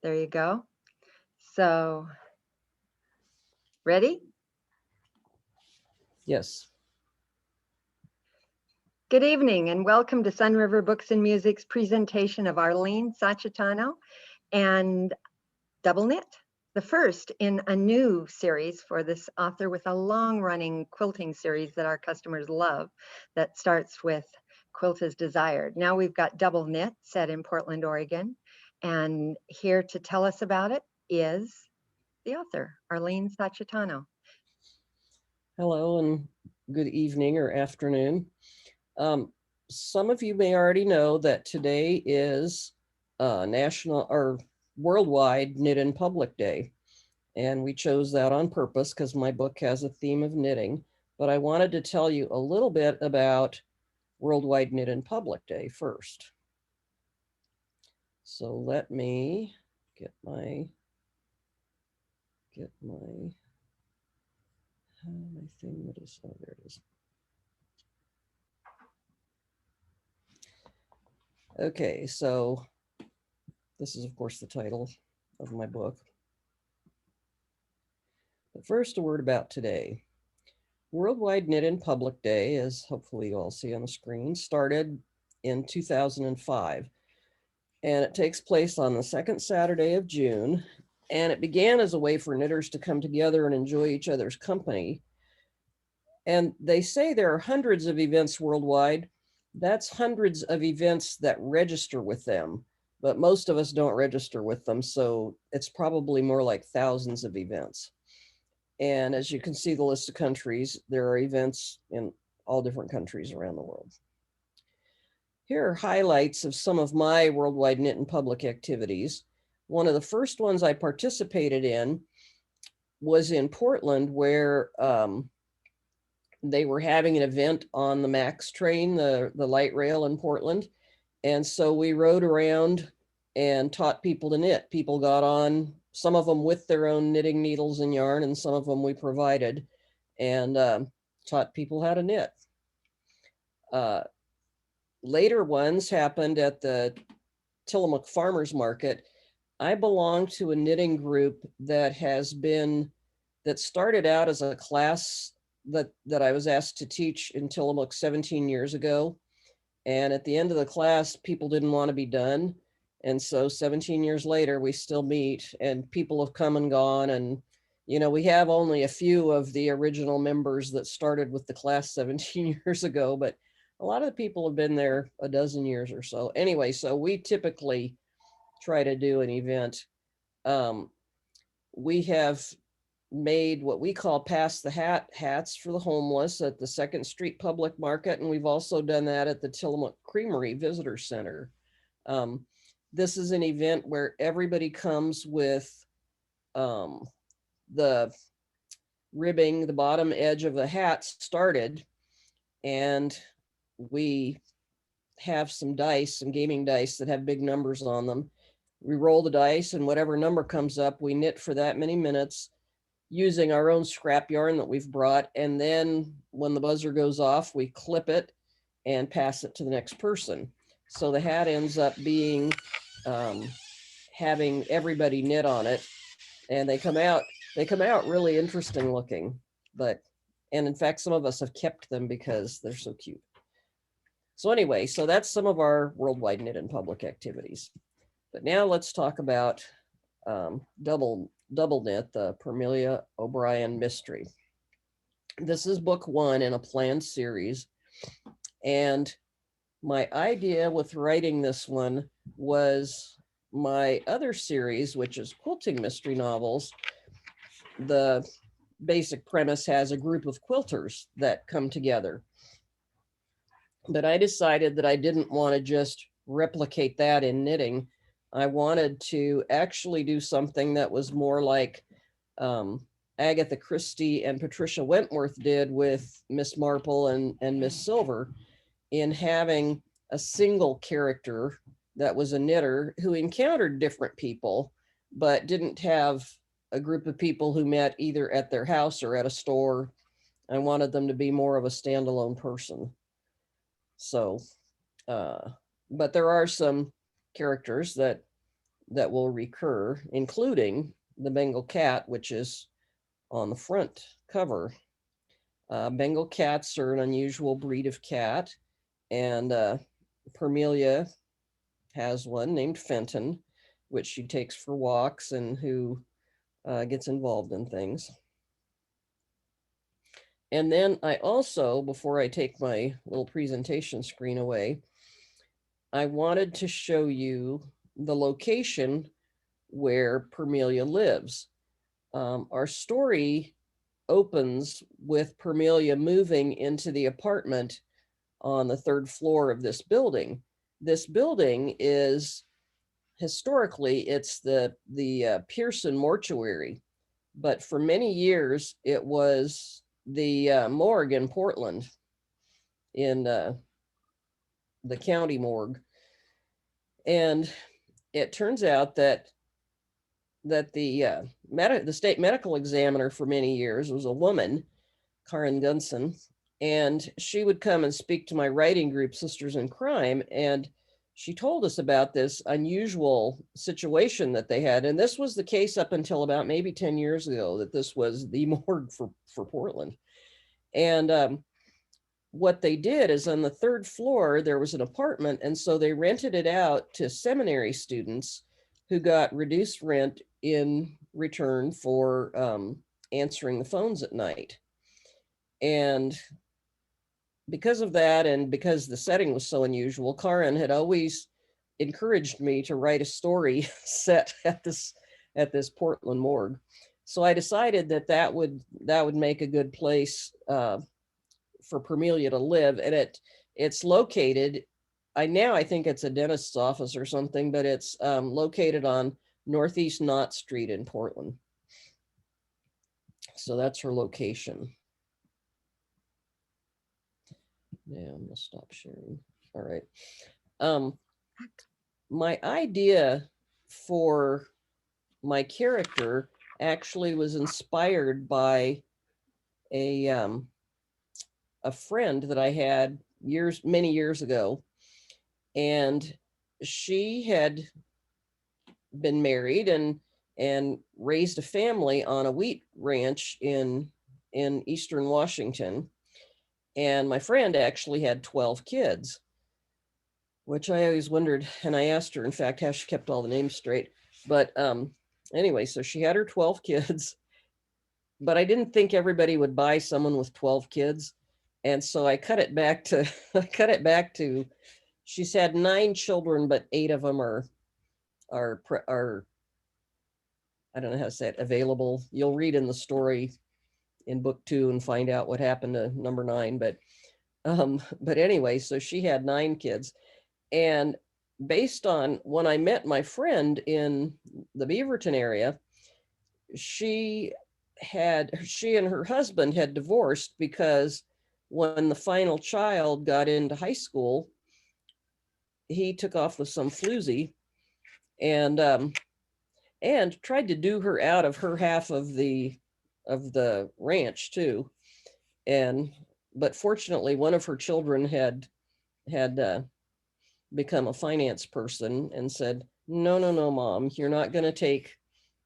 There you go. So, ready? Yes. Good evening and welcome to Sunriver Books and Music's presentation of Arlene Sachitano and Double Knit, the first in a new series for this author with a long-running quilting series that our customers love that starts with Quilt as Desired. Now we've got Double Knit set in Portland, Oregon, and here to tell us about it is the author, Arlene Sachitano. Hello and good evening or afternoon. Some of you may already know that today is National or Worldwide Knit in Public Day. And we chose that on purpose because my book has a theme of knitting. But I wanted to tell you a little bit about Worldwide Knit in Public Day first. So let me get my thing that is, oh, there it is. Okay, so this is, of course, the title of my book. But first, a word about today. Worldwide Knit in Public Day, as hopefully you all see on the screen, started in 2005. And it takes place on the second Saturday of June. And it began as a way for knitters to come together and enjoy each other's company. And they say there are hundreds of events worldwide. That's hundreds of events that register with them, but most of us don't register with them. So it's probably more like thousands of events. And as you can see the list of countries, there are events in all different countries around the world. Here are highlights of some of my Worldwide Knit in Public activities. One of the first ones I participated in was in Portland, where they were having an event on the MAX train, the light rail in Portland. And so we rode around and taught people to knit. People got on, some of them with their own knitting needles and yarn, and some of them we provided, and taught people how to knit. Later ones happened at the Tillamook Farmers Market. I belong to a knitting group that started out as a class that I was asked to teach in Tillamook 17 years ago. And at the end of the class, people didn't want to be done. And so 17 years later, we still meet and people have come and gone. And, you know, we have only a few of the original members that started with the class 17 years ago, but a lot of the people have been there a dozen years or so. Anyway, so we typically try to do an event. We have made what we call pass the hat hats for the homeless at the 2nd Street Public Market. And we've also done that at the Tillamook Creamery Visitor Center. This is an event where everybody comes with the ribbing, the bottom edge of the hat started, and we have some dice, some gaming dice that have big numbers on them. We roll the dice, and whatever number comes up, we knit for that many minutes using our own scrap yarn that we've brought. And then when the buzzer goes off, we clip it and pass it to the next person. So the hat ends up being having everybody knit on it, and they come out really interesting looking. And in fact, some of us have kept them because they're so cute. So anyway, so that's some of our Worldwide Knit in Public activities. But now let's talk about Double Knit, the Permelia O'Brien mystery. This is book 1 in a planned series. And my idea with writing this one was my other series, which is quilting mystery novels. The basic premise has a group of quilters that come together. But I decided that I didn't want to just replicate that in knitting. I wanted to actually do something that was more like Agatha Christie and Patricia Wentworth did with Miss Marple and Miss Silver, in having a single character that was a knitter who encountered different people, but didn't have a group of people who met either at their house or at a store. I wanted them to be more of a standalone person. So, but there are some characters that that will recur, including the Bengal cat, which is on the front cover. Bengal cats are an unusual breed of cat, and Permelia has one named Fenton, which she takes for walks and who gets involved in things. And then I also, before I take my little presentation screen away, I wanted to show you the location where Permelia lives. Our story opens with Permelia moving into the apartment on the third floor of this building. This building is historically it's the Pearson mortuary, but for many years it was the morgue in Portland, in the county morgue. And it turns out that the state medical examiner for many years was a woman, Karen Gunson, and she would come and speak to my writing group, Sisters in Crime, and she told us about this unusual situation that they had. And this was the case up until about maybe 10 years ago, that this was the morgue for Portland. And what they did is on the third floor, there was an apartment. And so they rented it out to seminary students who got reduced rent in return for answering the phones at night. And because of that, and because the setting was so unusual, Karen had always encouraged me to write a story set at this Portland morgue. So I decided that would make a good place for Permelia to live. And it's located, I think it's a dentist's office or something, but it's located on Northeast Knott Street in Portland. So that's her location. Yeah, I'm gonna stop sharing. All right. My idea for my character actually was inspired by a friend that I had many years ago. And she had been married and raised a family on a wheat ranch in Eastern Washington. And my friend actually had 12 kids, which I always wondered. And I asked her, in fact, how she kept all the names straight. But anyway, so she had her 12 kids, but I didn't think everybody would buy someone with 12 kids. And so I cut it back to, she's had 9 children, but 8 of them are I don't know how to say it, available. You'll read in the story in book 2 and find out what happened to number 9. But anyway, so she had 9 kids. And based on when I met my friend in the Beaverton area, she and her husband had divorced because when the final child got into high school, he took off with some floozy and tried to do her out of her half of the ranch too. But fortunately, one of her children had become a finance person and said, no, Mom, you're not going to take,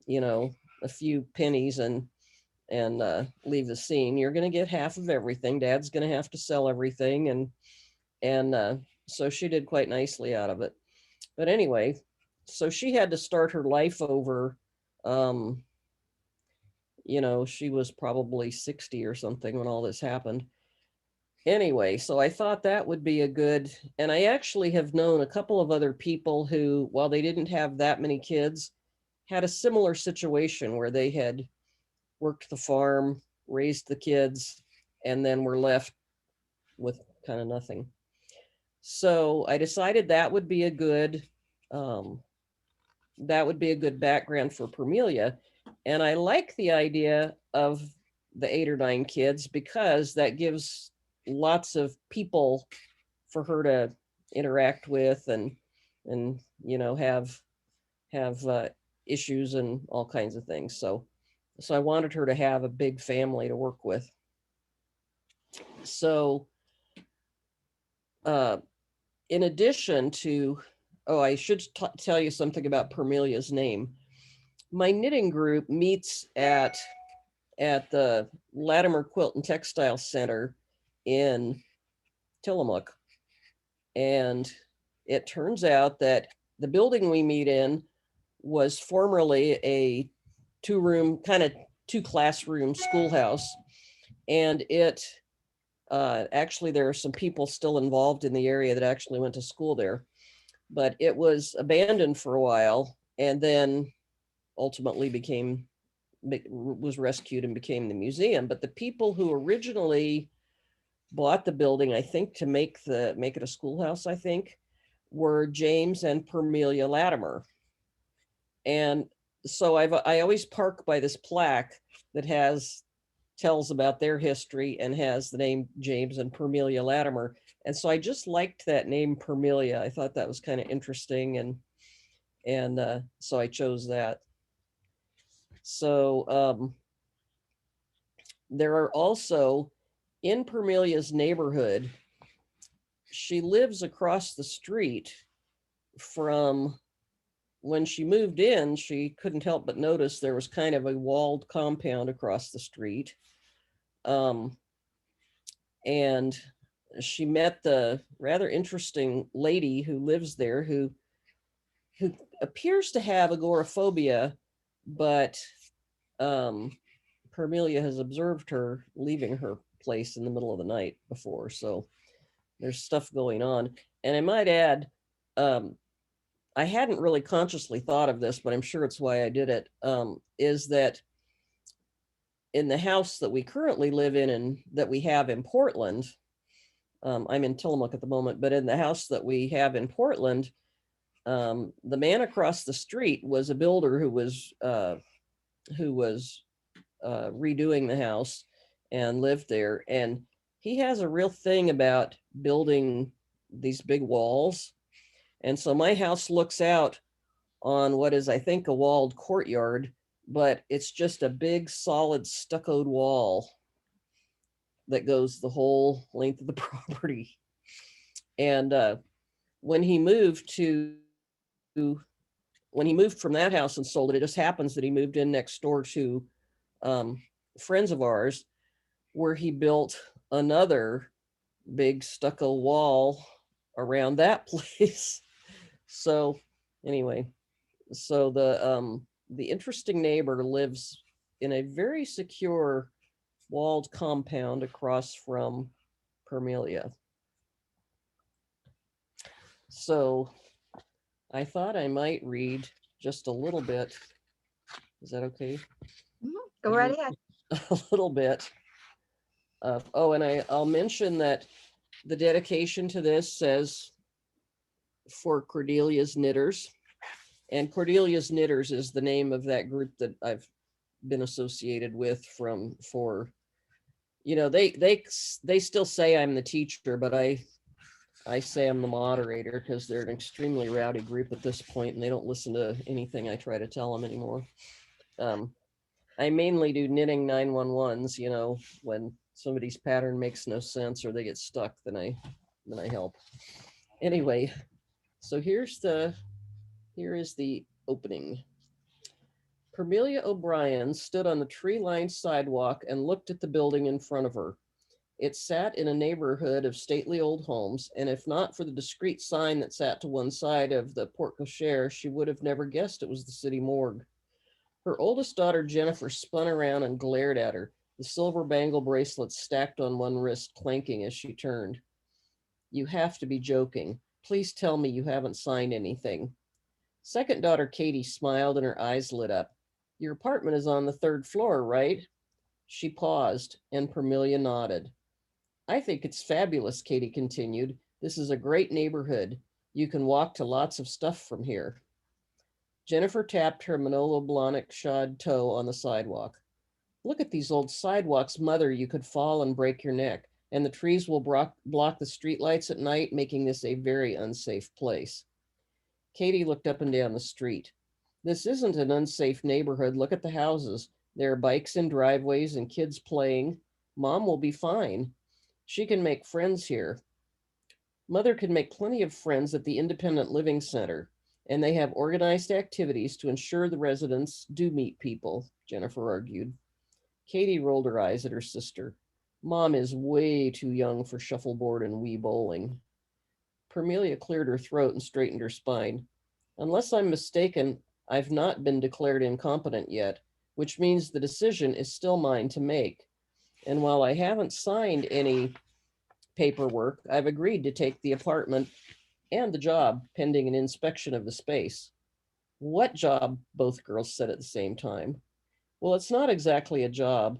a few pennies and leave the scene. You're going to get half of everything. Dad's going to have to sell everything. And so she did quite nicely out of it. But anyway, so she had to start her life over. She was probably 60 or something when all this happened. Anyway, so I thought that would be a good, and I actually have known a couple of other people who, while they didn't have that many kids, had a similar situation where they had worked the farm, raised the kids, and then were left with kind of nothing. So I decided that would be a good background for Permelia. And I like the idea of the 8 or 9 kids because that gives lots of people for her to interact with and have issues and all kinds of things. So I wanted her to have a big family to work with. So in addition to oh, I should tell you something about Permelia's name. My knitting group meets at the Latimer Quilt and Textile Center in Tillamook. And it turns out that the building we meet in was formerly a kind of two classroom schoolhouse. And it actually, there are some people still involved in the area that actually went to school there, but it was abandoned for a while and then ultimately was rescued and became the museum. But the people who originally bought the building, I think, to make it a schoolhouse, I think, were James and Permelia Latimer. And so I always park by this plaque that tells about their history and has the name James and Permelia Latimer. And so I just liked that name Permelia. I thought that was kind of interesting, and so I chose that. So there are also, in Permelia's neighborhood, she lives across the street from, when she moved in, she couldn't help but notice there was kind of a walled compound across the street. And she met the rather interesting lady who lives there who appears to have agoraphobia, but Permelia has observed her leaving her place in the middle of the night before. So there's stuff going on. And I might add, I hadn't really consciously thought of this, but I'm sure it's why I did it, is that in the house that we currently live in and that we have in Portland, I'm in Tillamook at the moment, but in the house that we have in Portland, the man across the street was a builder who was redoing the house and lived there. And he has a real thing about building these big walls. And so my house looks out on what is, I think, a walled courtyard, but it's just a big solid stuccoed wall that goes the whole length of the property. And when he moved from that house and sold it, it just happens that he moved in next door to friends of ours, where he built another big stucco wall around that place. So anyway, so the interesting neighbor lives in a very secure walled compound across from Permelia. So I thought I might read just a little bit. Is that okay? Go right ahead. A little bit of, and I'll mention that the dedication to this says for Cordelia's Knitters. And Cordelia's Knitters is the name of that group that I've been associated with for, they still say I'm the teacher, but I say I'm the moderator because they're an extremely rowdy group at this point and they don't listen to anything I try to tell them anymore. I mainly do knitting 911s, when somebody's pattern makes no sense or they get stuck, then I help. Anyway, so here is the opening. Permelia O'Brien stood on the tree-lined sidewalk and looked at the building in front of her. It sat in a neighborhood of stately old homes, and if not for the discreet sign that sat to one side of the porte cochere, she would have never guessed it was the city morgue. Her oldest daughter, Jennifer, spun around and glared at her, the silver bangle bracelet stacked on one wrist clanking as she turned. You have to be joking. Please tell me you haven't signed anything. Second daughter, Katie, smiled and her eyes lit up. Your apartment is on the third floor, right? She paused, and Permelia nodded. I think it's fabulous, Katie continued. This is a great neighborhood. You can walk to lots of stuff from here. Jennifer tapped her Manolo Blahnik shod toe on the sidewalk. Look at these old sidewalks, Mother. You could fall and break your neck, and the trees will block the streetlights at night, making this a very unsafe place. Katie looked up and down the street. This isn't an unsafe neighborhood. Look at the houses. There are bikes in driveways and kids playing. Mom will be fine. She can make friends here. Mother can make plenty of friends at the Independent Living Center, and they have organized activities to ensure the residents do meet people, Jennifer argued. Katie rolled her eyes at her sister. Mom is way too young for shuffleboard and Wii bowling. Permelia cleared her throat and straightened her spine. Unless I'm mistaken, I've not been declared incompetent yet, which means the decision is still mine to make. And while I haven't signed any paperwork, I've agreed to take the apartment and the job pending an inspection of the space. What job? Both girls said at the same time. Well, it's not exactly a job.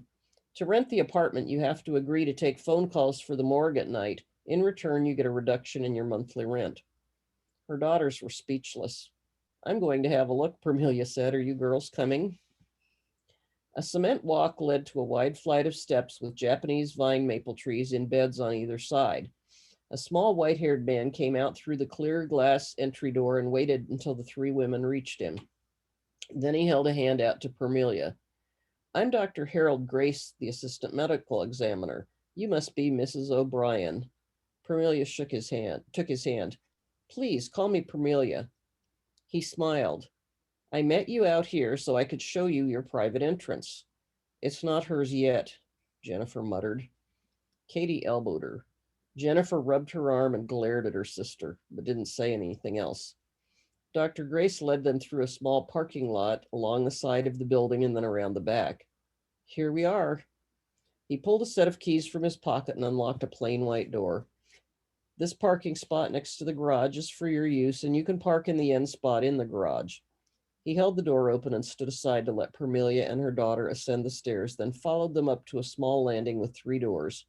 To rent the apartment, you have to agree to take phone calls for the morgue at night. In return, you get a reduction in your monthly rent. Her daughters were speechless. I'm going to have a look, Permelia said. Are you girls coming? A cement walk led to a wide flight of steps with Japanese vine maple trees in beds on either side. A small white-haired man came out through the clear glass entry door and waited until the three women reached him. Then he held a hand out to Permelia. I'm Dr. Harold Grace, the assistant medical examiner. You must be Mrs. O'Brien. Permelia took his hand. Please call me Permelia. He smiled. I met you out here so I could show you your private entrance. It's not hers yet, Jennifer muttered. Katie elbowed her. Jennifer rubbed her arm and glared at her sister, but didn't say anything else. Dr. Grace led them through a small parking lot along the side of the building and then around the back. Here we are. He pulled a set of keys from his pocket and unlocked a plain white door. This parking spot next to the garage is for your use, and you can park in the end spot in the garage. He held the door open and stood aside to let Permelia and her daughter ascend the stairs, then followed them up to a small landing with 3 doors.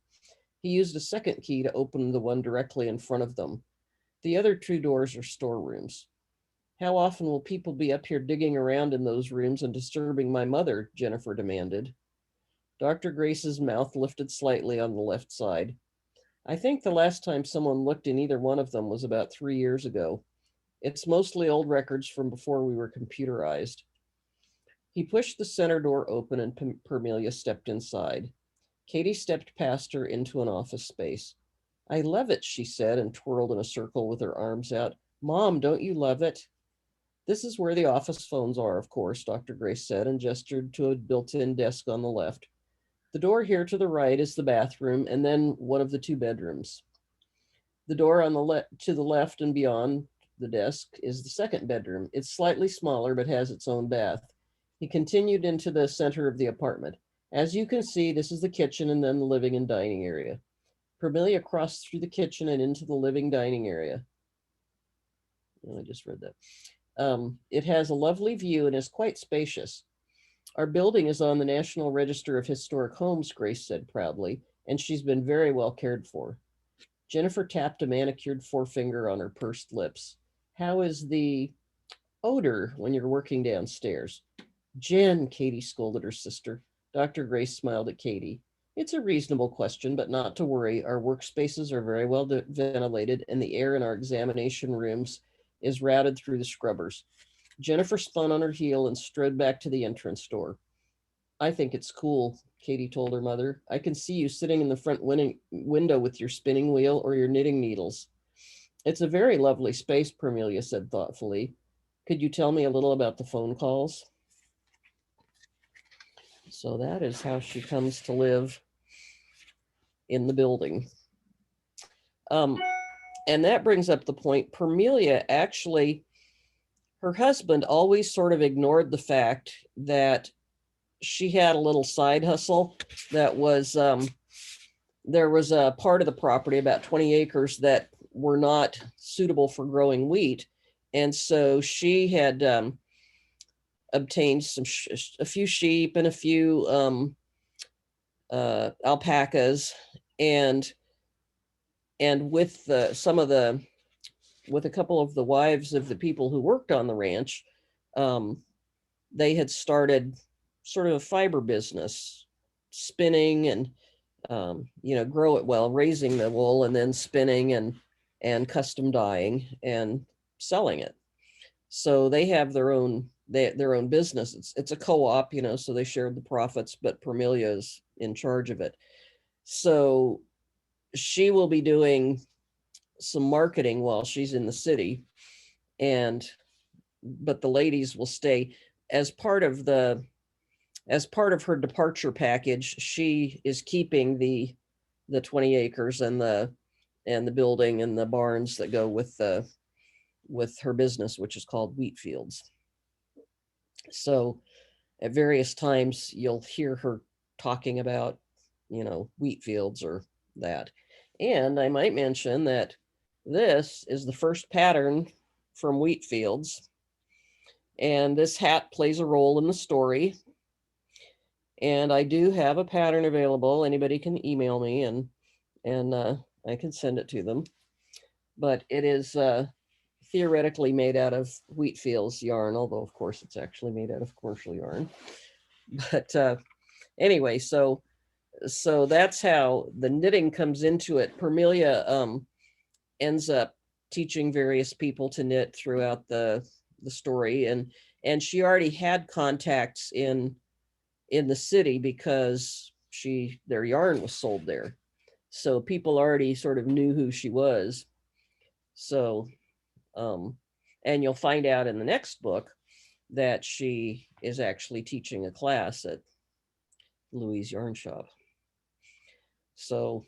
He used a second key to open the one directly in front of them. The other 2 doors are storerooms. How often will people be up here digging around in those rooms and disturbing my mother? Jennifer demanded. Dr. Grace's mouth lifted slightly on the left side. I think the last time someone looked in either one of them was about 3 years ago. It's mostly old records from before we were computerized. He pushed the center door open and Permelia stepped inside. Katie stepped past her into an office space. I love it, she said, and twirled in a circle with her arms out. Mom, don't you love it? This is where the office phones are, of course, Dr. Grace said, and gestured to a built-in desk on the left. The door here to the right is the bathroom, and then one of the 2 bedrooms. The door on the to the left and beyond the desk is the second bedroom. It's slightly smaller, but has its own bath. He continued into the center of the apartment. As you can see, this is the kitchen and then the living and dining area. Permelia crossed through the kitchen and into the living dining area. Oh, I just read that. It has a lovely view and is quite spacious. Our building is on the National Register of Historic Homes, Grace said proudly, and she's been very well cared for. Jennifer tapped a manicured forefinger on her pursed lips. How is the odor when you're working downstairs? Jen, Katie scolded her sister. Dr. Grace smiled at Katie. It's a reasonable question, but not to worry. Our workspaces are very well ventilated, and the air in our examination rooms is routed through the scrubbers. Jennifer spun on her heel and strode back to the entrance door. I think it's cool, Katie told her mother. I can see you sitting in the front window with your spinning wheel or your knitting needles. It's a very lovely space, Permelia said thoughtfully. Could you tell me a little about the phone calls? So that is how she comes to live in the building. And that brings up the point, Permelia actually, her husband always sort of ignored the fact that she had a little side hustle that was, there was a part of the property, about 20 acres, that were not suitable for growing wheat. And so she had obtained a few sheep and a few alpacas, and with with a couple of the wives of the people who worked on the ranch, they had started sort of a fiber business, spinning and grow it well, raising the wool and then spinning and custom dyeing and selling it. So they have their own business. It's a co-op, so they shared the profits, but Permelia is in charge of it. So she will be doing some marketing while she's in the city, but the ladies will stay as part of her departure package. She is keeping the 20 acres and the building and the barns that go with her business, which is called Wheat Fields. So at various times you'll hear her talking about, wheat fields or that. And I might mention that this is the first pattern from Wheat Fields, and this hat plays a role in the story. And I do have a pattern available. Anybody can email me and I can send it to them. But it is theoretically made out of Wheat Fields yarn, although of course it's actually made out of commercial yarn. But anyway, so that's how the knitting comes into it. Permelia ends up teaching various people to knit throughout the story, and she already had contacts in the city because their yarn was sold there, so people already sort of knew who she was. So and you'll find out in the next book that she is actually teaching a class at Louis' Yarn Shop. So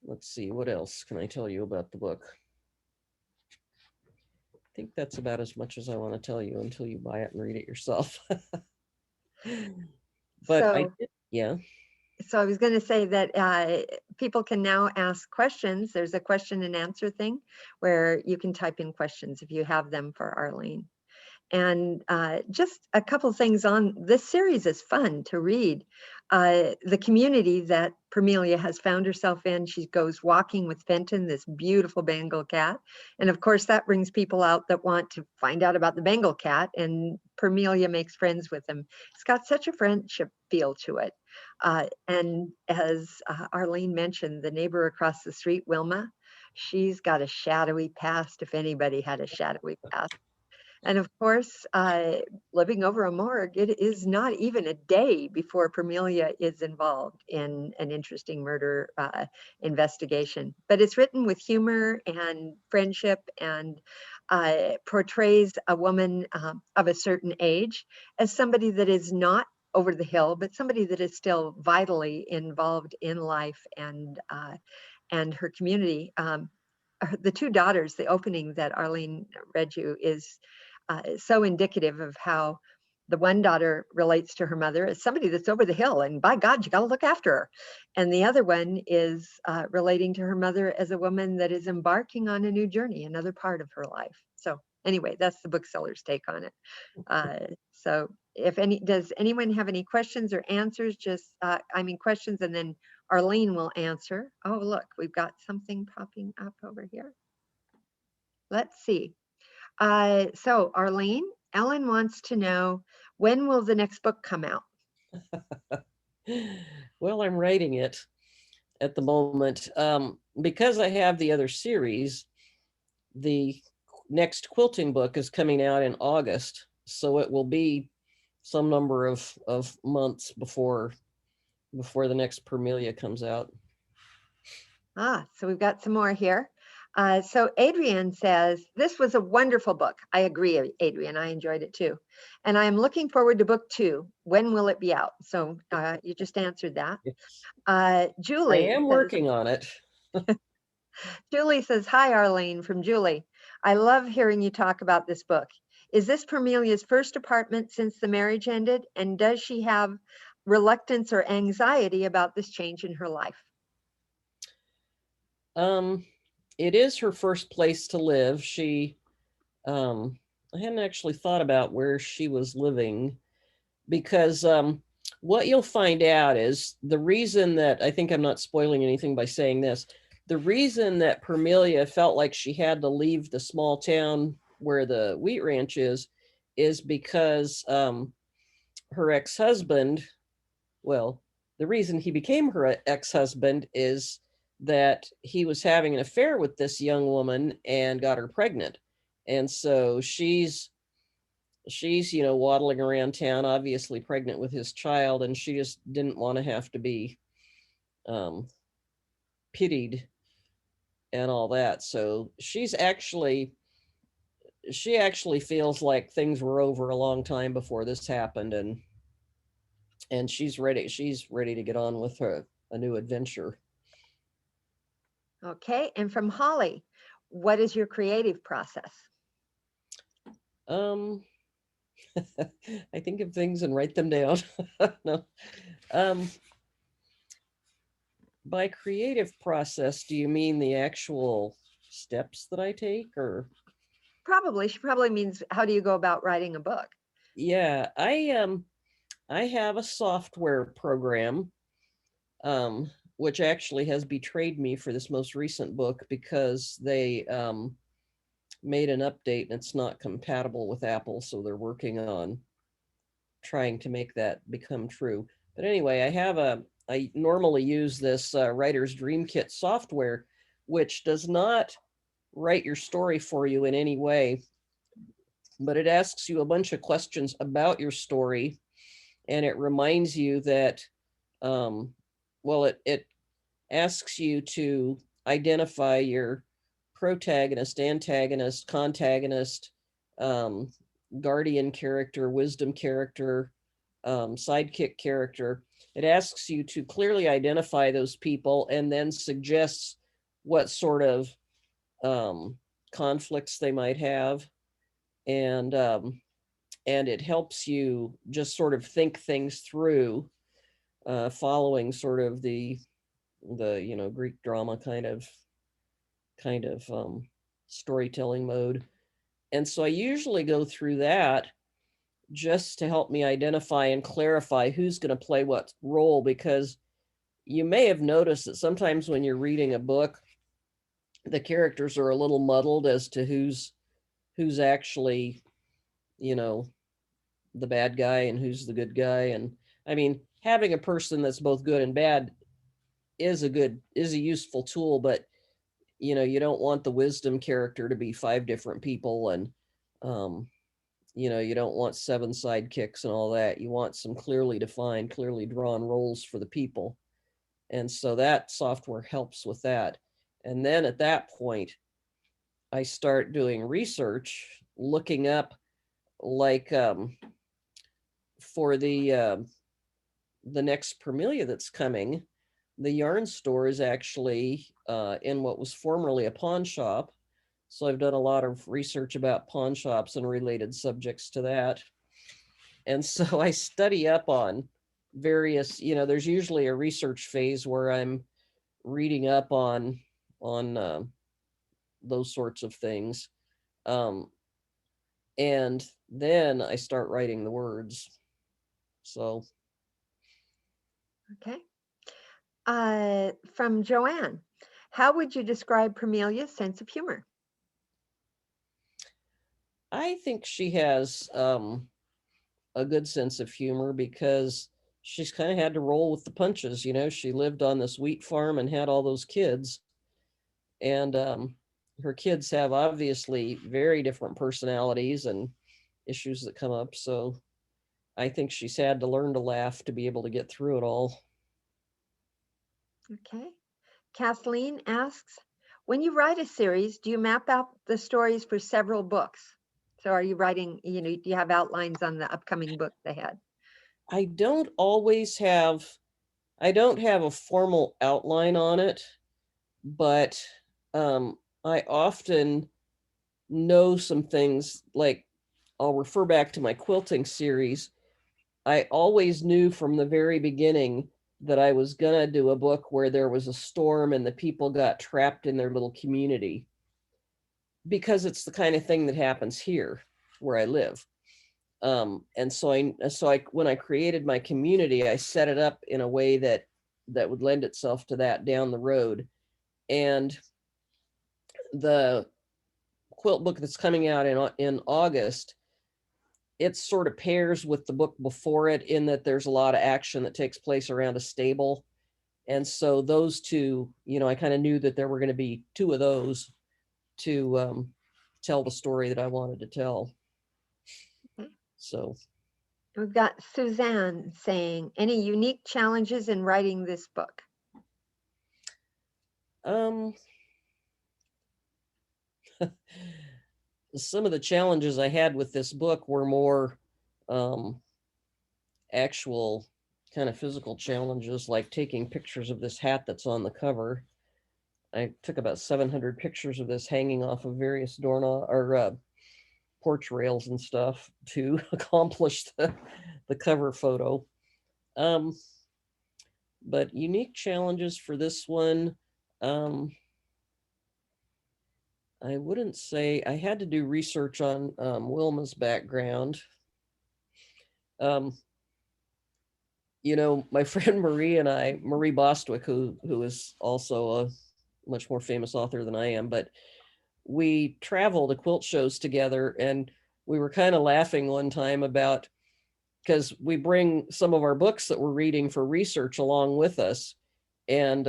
let's see, what else can I tell you about the book? I think that's about as much as I want to tell you until you buy it and read it yourself. But So, yeah. So I was going to say that people can now ask questions. There's a question and answer thing where you can type in questions if you have them for Arlene. And just a couple things on this series is fun to read. The community that Permelia has found herself in, she goes walking with Fenton, this beautiful Bengal cat. And of course, that brings people out that want to find out about the Bengal cat, and Permelia makes friends with them. It's got such a friendship feel to it. And as Arlene mentioned, the neighbor across the street, Wilma, she's got a shadowy past, if anybody had a shadowy past. And of course, living over a morgue, it is not even a day before Permelia is involved in an interesting murder investigation. But it's written with humor and friendship, and portrays a woman of a certain age as somebody that is not over the hill, but somebody that is still vitally involved in life and her community. The two daughters, the opening that Arlene read you is so indicative of how the one daughter relates to her mother as somebody that's over the hill, and by God, you got to look after her. And the other one is relating to her mother as a woman that is embarking on a new journey, another part of her life. So anyway, that's the bookseller's take on it. So does anyone have any questions or answers? Just, questions, and then Arlene will answer. Oh, look, we've got something popping up over here. Let's see. So Arlene, Ellen wants to know, when will the next book come out? Well, I'm writing it at the moment. Because I have the other series, the next quilting book is coming out in August. So it will be some number of months before the next Permelia comes out. So we've got some more here. So Adrienne says, this was a wonderful book. I agree, Adrienne, I enjoyed it too. And I am looking forward to book 2. When will it be out? So you just answered that. Julie. I am working on it. Julie says, hi, Arlene, from Julie. I love hearing you talk about this book. Is this Permelia's first apartment since the marriage ended? And does she have reluctance or anxiety about this change in her life? It is her first place to live. She, I hadn't actually thought about where she was living, because what you'll find out is the reason that, I think I'm not spoiling anything by saying this, the reason that Permelia felt like she had to leave the small town where the wheat ranch is because her ex-husband, well, the reason he became her ex-husband is that he was having an affair with this young woman and got her pregnant. And so she's waddling around town, obviously pregnant with his child, and she just didn't want to have to be pitied and all that. So she actually feels like things were over a long time before this happened, and she's ready to get on with a new adventure. Okay, and from Holly, what is your creative process? Um, I think of things and write them down. No. By creative process, do you mean the actual steps that I take, or? Probably, she probably means how do you go about writing a book? Yeah, I have a software program, which actually has betrayed me for this most recent book because they made an update and it's not compatible with Apple, so they're working on trying to make that become true. But anyway, I normally use this Writer's Dream Kit software, which does not write your story for you in any way, but it asks you a bunch of questions about your story, and it reminds you that, well, it asks you to identify your protagonist, antagonist, contagonist, um, guardian character, wisdom character, sidekick character. It asks you to clearly identify those people and then suggests what sort of conflicts they might have, and it helps you just sort of think things through, following sort of the Greek drama kind of storytelling mode. And so I usually go through that just to help me identify and clarify who's going to play what role, because you may have noticed that sometimes when you're reading a book, the characters are a little muddled as to who's actually, the bad guy and who's the good guy. And I mean, having a person that's both good and bad is a useful tool, but you don't want the wisdom character to be 5 different people, and you don't want 7 sidekicks and all that. You want some clearly defined, clearly drawn roles for the people. And so that software helps with that. And then at that point, I start doing research, looking up, like, for the next Permelia that's coming. The yarn store is actually in what was formerly a pawn shop. So I've done a lot of research about pawn shops and related subjects to that. And so I study up on various, there's usually a research phase where I'm reading up on those sorts of things. And then I start writing the words. So. Okay. From Joanne, how would you describe Permelia's sense of humor? I think she has a good sense of humor because she's kind of had to roll with the punches. She lived on this wheat farm and had all those kids, and her kids have obviously very different personalities and issues that come up. So I think she's had to learn to laugh to be able to get through it all. Okay. Kathleen asks, when you write a series, do you map out the stories for several books? So are you writing, do you have outlines on the upcoming books ahead? I don't have a formal outline on it, but I often know some things. Like, I'll refer back to my quilting series. I always knew from the very beginning that I was gonna do a book where there was a storm and the people got trapped in their little community, because it's the kind of thing that happens here where I live. And so when I created my community, I set it up in a way that would lend itself to that down the road. And the quilt book that's coming out in August, it sort of pairs with the book before it, in that there's a lot of action that takes place around a stable. And so those two, I kind of knew that there were going to be 2 of those to tell the story that I wanted to tell. Okay. So We've got Suzanne saying, any unique challenges in writing this book? Um, some of the challenges I had with this book were more um, actual kind of physical challenges, like taking pictures of this hat that's on the cover. I took about 700 pictures of this hanging off of various doorknob or porch rails and stuff to accomplish the cover photo. Um, but unique challenges for this one, um, I wouldn't say I had to do research on Wilma's background. Um, my friend Marie Bostwick, who is also a much more famous author than I am, but we travel to quilt shows together, and we were kind of laughing one time about, because we bring some of our books that we're reading for research along with us. And,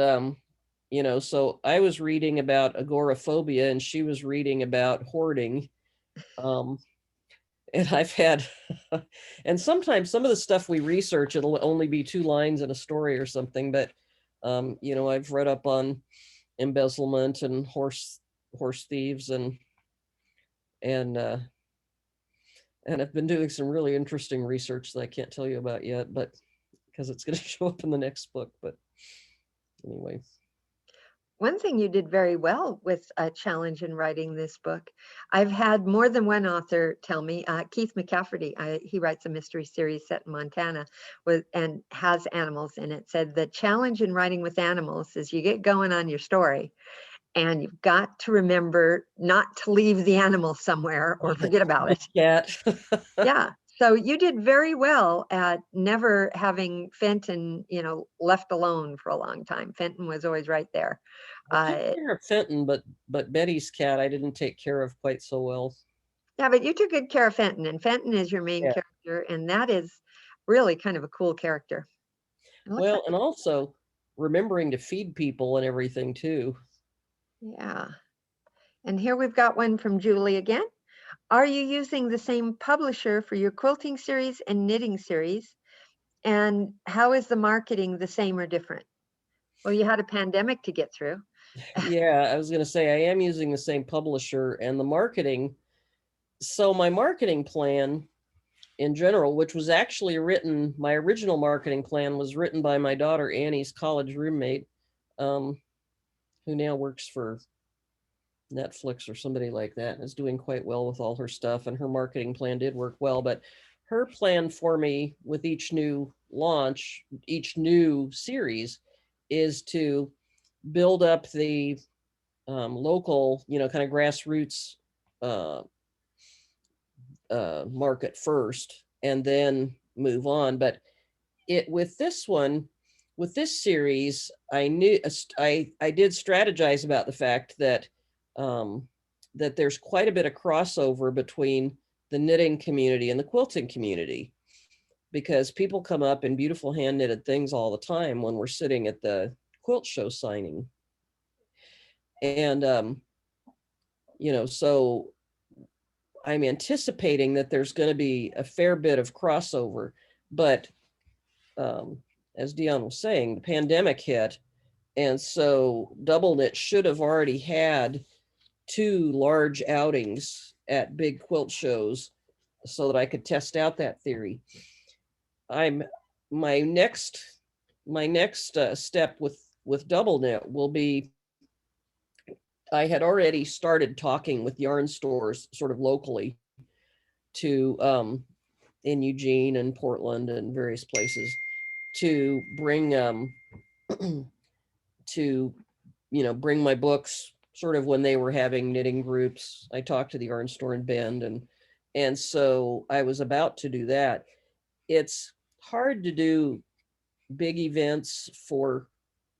so I was reading about agoraphobia and she was reading about hoarding. Um, and I've had, and sometimes some of the stuff we research, it'll only be 2 lines in a story or something. But, I've read up on embezzlement and horse thieves and, and I've been doing some really interesting research that I can't tell you about yet, but because it's going to show up in the next book. But anyway. One thing you did very well with a challenge in writing this book, I've had more than one author tell me, Keith McCafferty, he writes a mystery series set in Montana and has animals in it, said the challenge in writing with animals is you get going on your story and you've got to remember not to leave the animal somewhere or forget about it. Cat. Yeah. So you did very well at never having Fenton, left alone for a long time. Fenton was always right there. I took care of Fenton, but Betty's cat I didn't take care of quite so well. Yeah, but you took good care of Fenton, and Fenton is your main Yeah. character, and that is really kind of a cool character. Well, and also remembering to feed people and everything too. Yeah. And here we've got one from Julie again. Are you using the same publisher for your quilting series and knitting series? And how is the marketing the same or different? Well, you had a pandemic to get through. Yeah, I was going to say I am using the same publisher, and the marketing. So my marketing plan in general, which was actually written, my original marketing plan was written by my daughter Annie's college roommate, who now works for Netflix or somebody like that, and is doing quite well with all her stuff. And her marketing plan did work well, but her plan for me with each new launch, each new series, is to build up the local, kind of grassroots uh, market first, and then move on. But with this one, with this series, I knew I did strategize about the fact that that there's quite a bit of crossover between the knitting community and the quilting community, because people come up in beautiful hand knitted things all the time when we're sitting at the quilt show signing. And so I'm anticipating that there's going to be a fair bit of crossover. But as Dion was saying, the pandemic hit, and so Double Knit should have already had 2 large outings at big quilt shows so that I could test out that theory. My next step with Double Knit will be, I had already started talking with yarn stores sort of locally to in Eugene and Portland and various places to bring to bring my books sort of when they were having knitting groups. I talked to the yarn store in Bend, and so I was about to do that. It's hard to do big events for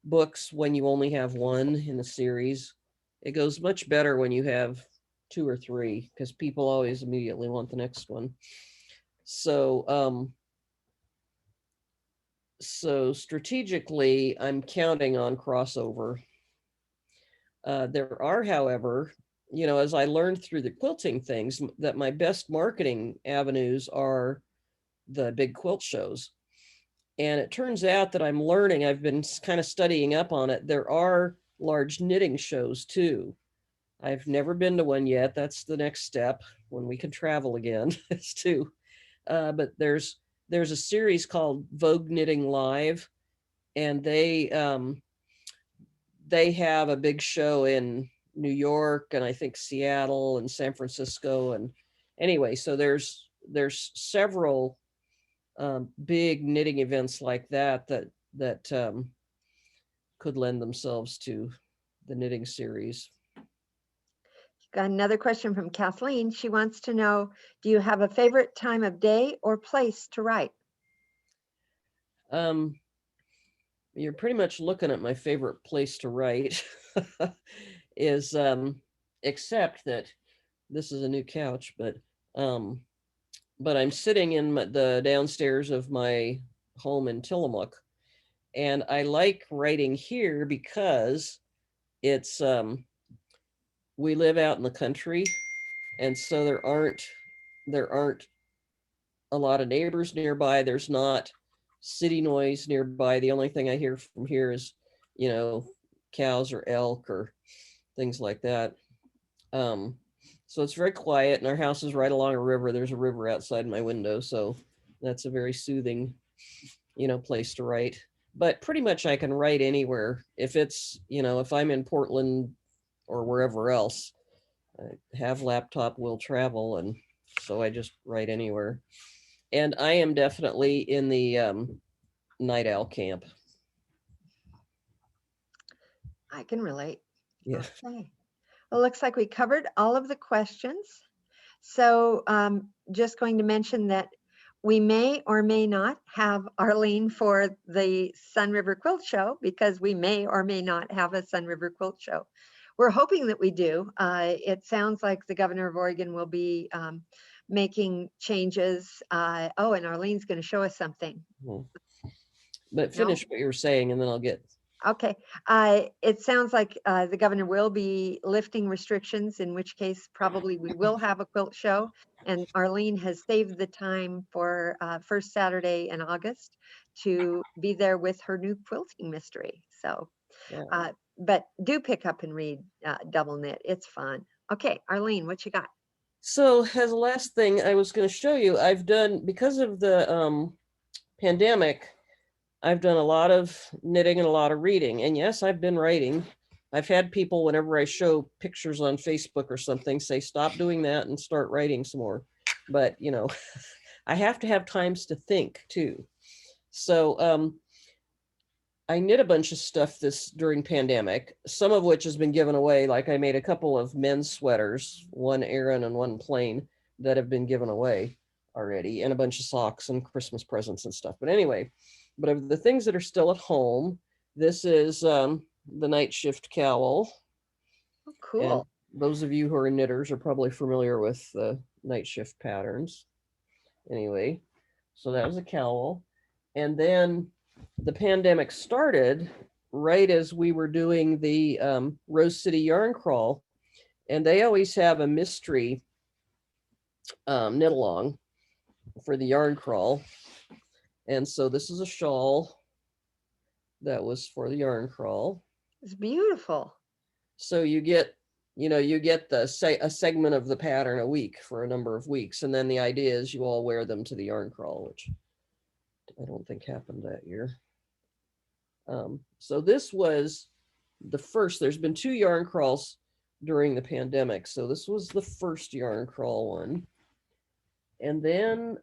books when you only have one in a series. It goes much better when you have 2 or 3, because people always immediately want the next one. So so strategically, I'm counting on crossover. There are, however, as I learned through the quilting things, that my best marketing avenues are the big quilt shows. And it turns out that I'm learning, I've been kind of studying up on it. There are large knitting shows too. I've never been to one yet. That's the next step when we can travel again. Is to, but there's a series called Vogue Knitting Live, and they have a big show in New York and I think Seattle and San Francisco. And anyway, so there's several big knitting events like that could lend themselves to the knitting series. Got another question from Kathleen. She wants to know, do you have a favorite time of day or place to write? You're pretty much looking at my favorite place to write is except that this is a new couch, but I'm sitting in the downstairs of my home in Tillamook, and I like writing here because it's we live out in the country, and so there aren't a lot of neighbors nearby. There's not city noise nearby. The only thing I hear from here is, cows or elk or things like that. So it's very quiet, and our house is right along a river. There's a river outside my window, so that's a very soothing, place to write. But pretty much I can write anywhere. If it's, if I'm in Portland or wherever else, I have laptop will travel, and so I just write anywhere. And I am definitely in the night owl camp. I can relate. Yeah. Okay. Well, looks like we covered all of the questions. So just going to mention that we may or may not have Arlene for the Sunriver Quilt Show, because we may or may not have a Sunriver Quilt Show. We're hoping that we do. It sounds like the governor of Oregon will be making changes. Oh, and Arlene's going to show us something. But finish what you were saying, and then I'll get. Okay. It sounds like the governor will be lifting restrictions, in which case probably we will have a quilt show. And Arlene has saved the time for first Saturday in August to be there with her new quilting mystery. So, Yeah. but do pick up and read Double Knit. It's fun. Okay, Arlene, what you got? So as a last thing I was going to show you, I've done, because of the pandemic, I've done a lot of knitting and a lot of reading. And yes, I've been writing. I've had people, whenever I show pictures on Facebook or something, say, stop doing that and start writing some more. But, I have to have times to think too. So I knit a bunch of stuff during pandemic, some of which has been given away. Like I made a couple of men's sweaters, one Aran and one plain, that have been given away already, and a bunch of socks and Christmas presents and stuff. But anyway, but of the things that are still at home, this is the night shift cowl. Oh, cool. And those of you who are knitters are probably familiar with the night shift patterns. Anyway, so that was a cowl. And then the pandemic started right as we were doing the Rose City Yarn Crawl. And they always have a mystery knit along for the yarn crawl. And so this is a shawl that was for the yarn crawl. It's beautiful. So you get a segment of the pattern a week for a number of weeks. And then the idea is you all wear them to the yarn crawl, which I don't think happened that year. So this was the first. There's been 2 yarn crawls during the pandemic. So this was the first yarn crawl one. And then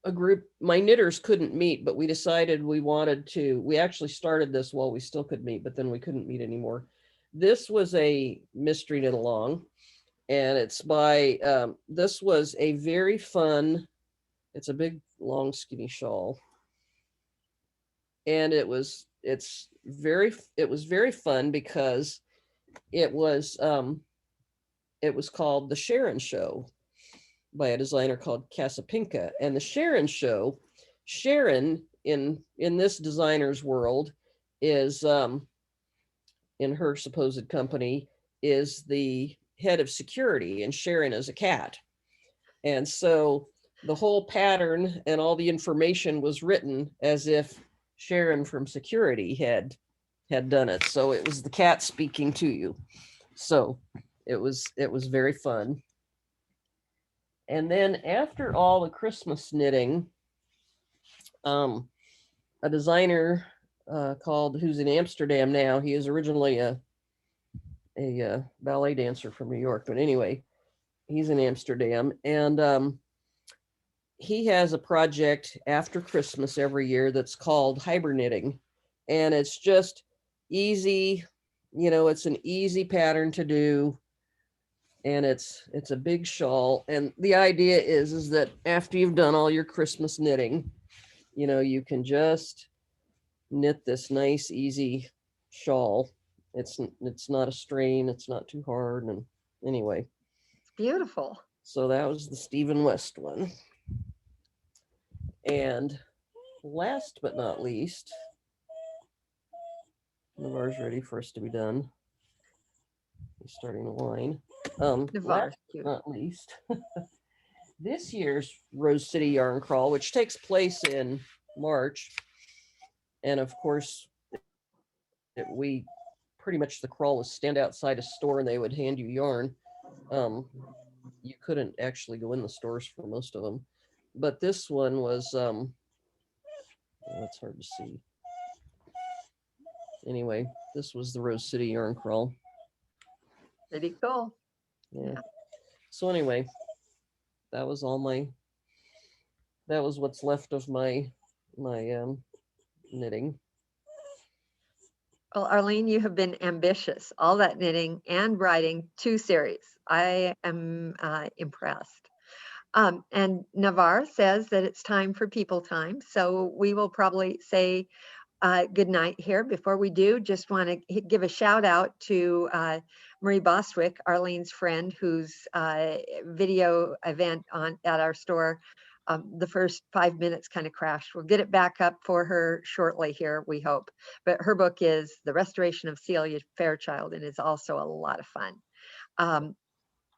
a group, my knitters couldn't meet, but we decided we actually started this while we still could meet, but then we couldn't meet anymore. This was a mystery knit along, and it's by, this was a very fun, it's a big, long, skinny shawl. And it was very fun because it was called the Sharon Show by a designer called Casapinka. And the Sharon Show, Sharon in this designer's world is in her supposed company is the head of security, and Sharon is a cat. And so the whole pattern and all the information was written as if Sharon from security had had done it. So it was the cat speaking to you. So it was very fun. And then after all the Christmas knitting, a designer called, who's in Amsterdam now, he is originally a ballet dancer from New York, but anyway, he's in Amsterdam, and he has a project after Christmas every year that's called hibernitting, and it's just easy. It's an easy pattern to do, and it's a big shawl. And the idea is that after you've done all your Christmas knitting, you can just knit this nice, easy shawl. It's not a strain. It's not too hard. And anyway, It's beautiful. so that was the Stephen West one. And last but not least, Navarre's ready for us to be done. He's starting the line. Last but not least, this year's Rose City Yarn Crawl, which takes place in March. And of course, we pretty much, the crawl was stand outside a store and they would hand you yarn. You couldn't actually go in the stores for most of them. But this one was, that's hard to see. Anyway, this was the Rose City Yarn Crawl. Pretty cool. Yeah. So anyway, that was what's left of my knitting. Well, Arlene, you have been ambitious. All that knitting and writing, 2 series. I am impressed. And Navarre says that it's time for people time. So we will probably say good night here. Before we do, just want to give a shout out to Marie Bostwick, Arlene's friend, whose video event at our store, the first 5 minutes kind of crashed. We'll get it back up for her shortly here, we hope. But her book is The Restoration of Celia Fairchild, and is also a lot of fun.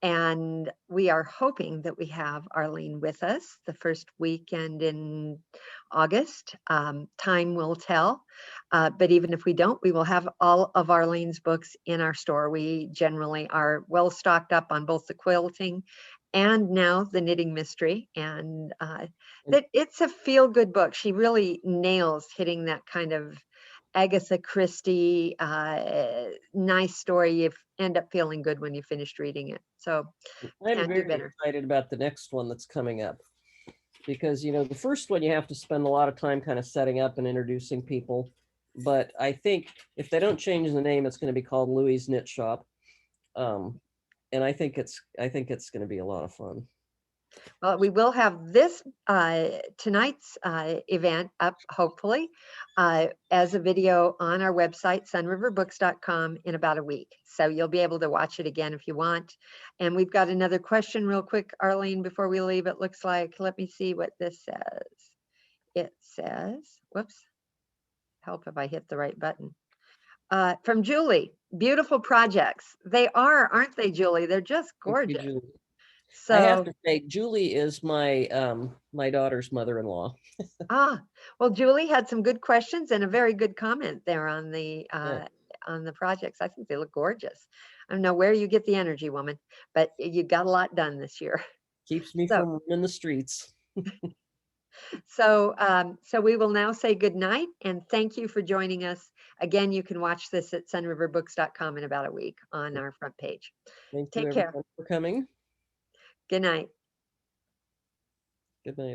And we are hoping that we have Arlene with us the first weekend in August. Time will tell. But even if we don't, we will have all of Arlene's books in our store. We generally are well stocked up on both the quilting and now the knitting mystery. And that it's a feel-good book. She really nails hitting that kind of Agatha Christie, nice story. You end up feeling good when you finished reading it. So I'm very excited about the next one that's coming up, because the first one you have to spend a lot of time kind of setting up and introducing people. But I think if they don't change the name, it's going to be called Louie's Knit Shop, and I think it's going to be a lot of fun. Well, we will have this tonight's event up, hopefully, as a video on our website, sunriverbooks.com, in about a week. So you'll be able to watch it again if you want. And we've got another question real quick, Arlene, before we leave. It looks like, let me see what this says. It says, whoops, help if I hit the right button. From Julie, beautiful projects. They are, aren't they, Julie? They're just gorgeous. You, so I have to say, Julie is my my daughter's mother-in-law. Well, Julie had some good questions and a very good comment there on the projects. I think they look gorgeous. I don't know where you get the energy, woman, but you got a lot done this year. Keeps me from in the streets. So we will now say good night and thank you for joining us. Again, you can watch this at sunriverbooks.com in about a week on our front page. Thank Take you care. for coming. Good night. Good night.